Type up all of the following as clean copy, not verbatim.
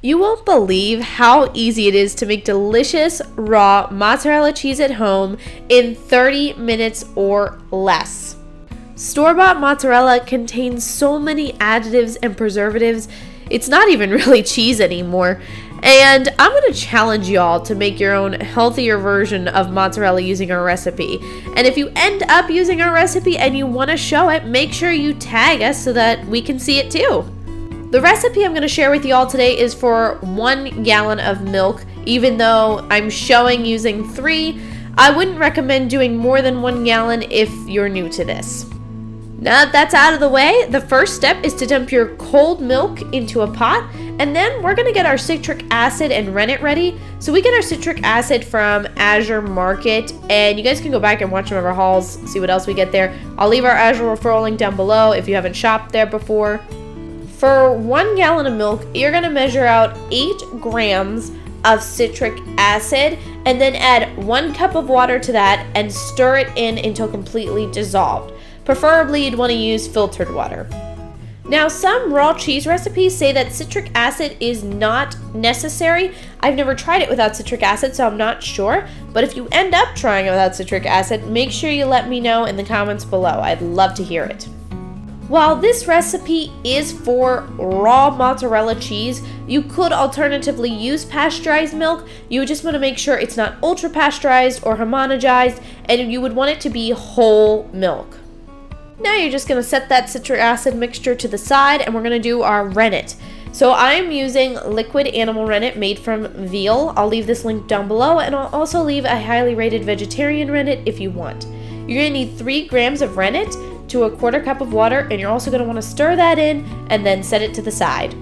You won't believe how easy it is to make delicious raw mozzarella cheese at home in 30 minutes or less. Store-bought mozzarella contains so many additives and preservatives, it's not even really cheese anymore. And I'm going to challenge y'all to make your own healthier version of mozzarella using our recipe. And if you end up using our recipe and you want to show it, make sure you tag us so that we can see it too. The recipe I'm going to share with you all today is for 1 gallon of milk. Even though I'm showing using 3, I wouldn't recommend doing more than 1 gallon if you're new to this. Now that that's out of the way, the first step is to dump your cold milk into a pot, and then we're going to get our citric acid and rennet ready. So we get our citric acid from Azure Market, and you guys can go back and watch some of our hauls, see what else we get there. I'll leave our Azure referral link down below if you haven't shopped there before. For 1 gallon of milk, you're going to measure out 8 grams of citric acid and then add 1 cup of water to that and stir it in until completely dissolved. Preferably, you'd want to use filtered water. Now, some raw cheese recipes say that citric acid is not necessary. I've never tried it without citric acid, so I'm not sure. But if you end up trying it without citric acid, make sure you let me know in the comments below. I'd love to hear it. While this recipe is for raw mozzarella cheese, you could alternatively use pasteurized milk. You would just want to make sure it's not ultra pasteurized or homogenized, and you would want it to be whole milk. Now you're just going to set that citric acid mixture to the side, and we're going to do our rennet. So I'm using liquid animal rennet made from veal. I'll leave this link down below, and I'll also leave a highly rated vegetarian rennet if you want. You're going to need 3 grams of rennet to a 1/4 cup of water, and you're also going to want to stir that in and then set it to the side.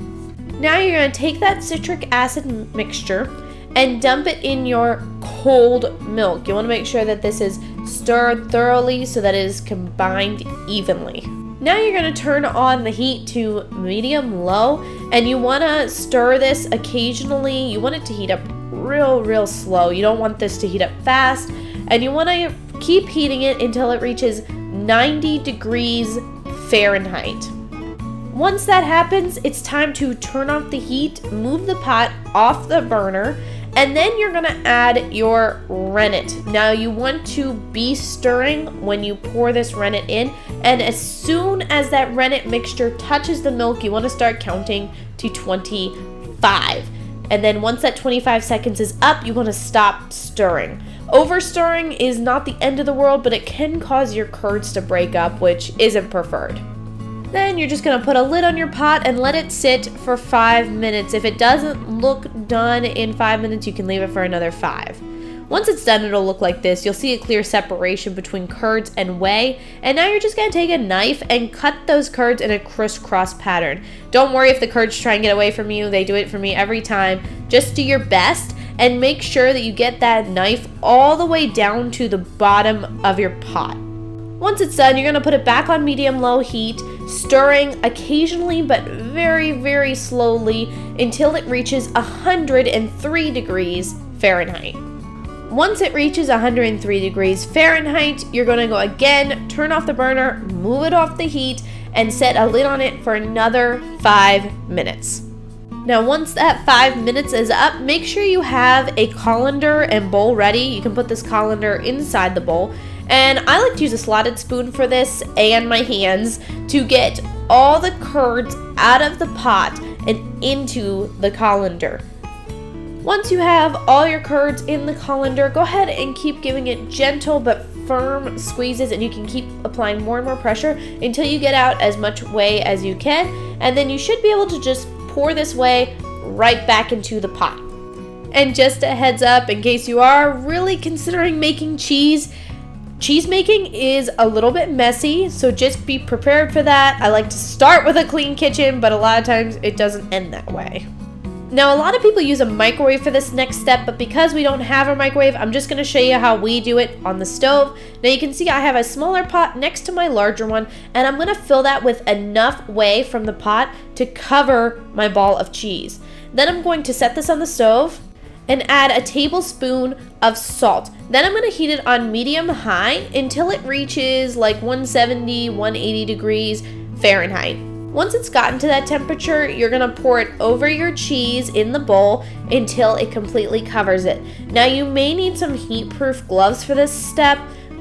Now you're going to take that citric acid mixture and dump it in your cold milk. You want to make sure that this is stirred thoroughly so that it is combined evenly. Now you're going to turn on the heat to medium-low, and you want to stir this occasionally. You want it to heat up real slow. You don't want this to heat up fast, and you want to keep heating it until it reaches 90 degrees Fahrenheit. Once that happens, it's time to turn off the heat, move the pot off the burner, and then you're going to add your rennet. Now you want to be stirring when you pour this rennet in, and as soon as that rennet mixture touches the milk, you want to start counting to 25. And then once that 25 seconds is up, you want to stop stirring. Over stirring is not the end of the world, but it can cause your curds to break up, which isn't preferred. Then you're just going to put a lid on your pot and let it sit for 5 minutes. If it doesn't look done in 5 minutes, you can leave it for another 5. Once it's done, it'll look like this. You'll see a clear separation between curds and whey. And now you're just going to take a knife and cut those curds in a crisscross pattern. Don't worry if the curds try and get away from you. They do it for me every time. Just do your best and make sure that you get that knife all the way down to the bottom of your pot. Once it's done, you're going to put it back on medium-low heat, stirring occasionally but very slowly until it reaches 103 degrees Fahrenheit. Once it reaches 103 degrees Fahrenheit, you're going to go again, turn off the burner, move it off the heat, and set a lid on it for another 5 minutes. Now once that 5 minutes is up, make sure you have a colander and bowl ready. You can put this colander inside the bowl. And I like to use a slotted spoon for this and my hands to get all the curds out of the pot and into the colander. Once you have all your curds in the colander, go ahead and keep giving it gentle but firm squeezes, and you can keep applying more and more pressure until you get out as much whey as you can, and then you should be able to just pour this whey right back into the pot. And just a heads up, in case you are really considering making cheese making is a little bit messy, so just be prepared for that. I like to start with a clean kitchen, but a lot of times it doesn't end that way. Now, a lot of people use a microwave for this next step, but because we don't have a microwave, I'm just going to show you how we do it on the stove. Now, you can see I have a smaller pot next to my larger one, and I'm going to fill that with enough whey from the pot to cover my ball of cheese. Then I'm going to set this on the stove and add a tablespoon of salt. Then I'm going to heat it on medium-high until it reaches like 170, 180 degrees Fahrenheit. Once it's gotten to that temperature, you're gonna pour it over your cheese in the bowl until it completely covers it. Now you may need some heat-proof gloves for this step.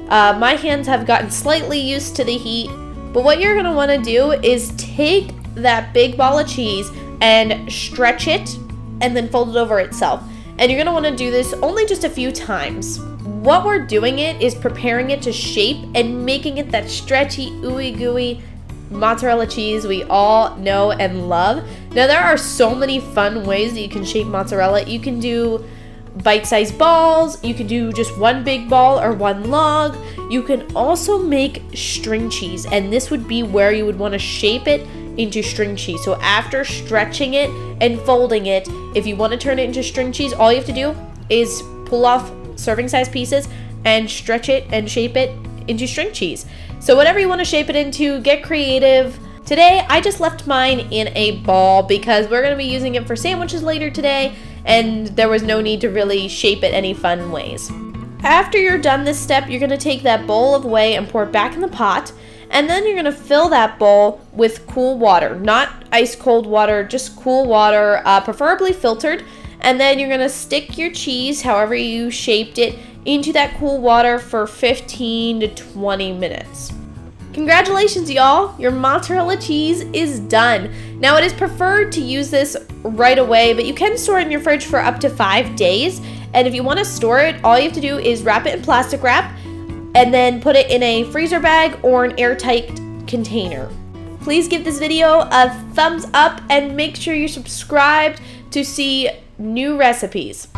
My hands have gotten slightly used to the heat, but what you're gonna wanna do is take that big ball of cheese and stretch it and then fold it over itself. And you're gonna wanna do this only just a few times. What we're doing it is preparing it to shape and making it that stretchy, ooey gooey mozzarella cheese we all know and love. Now there are so many fun ways that you can shape mozzarella. You can do bite-sized balls, you can do just one big ball or one log. You can also make string cheese, and this would be where you would want to shape it into string cheese. So after stretching it and folding it, if you want to turn it into string cheese, all you have to do is pull off serving size pieces and stretch it and shape it into string cheese. So whatever you want to shape it into, get creative. Today, I just left mine in a ball because we're going to be using it for sandwiches later today, and there was no need to really shape it any fun ways. After you're done this step, you're going to take that bowl of whey and pour it back in the pot, and then you're going to fill that bowl with cool water. Not ice cold water, just cool water, preferably filtered. And then you're going to stick your cheese, however you shaped it, into that cool water for 15 to 20 minutes. Congratulations, y'all! Your mozzarella cheese is done. Now, it is preferred to use this right away, but you can store it in your fridge for up to 5 days. And if you want to store it, all you have to do is wrap it in plastic wrap and then put it in a freezer bag or an airtight container. Please give this video a thumbs up and make sure you're subscribed to see new recipes.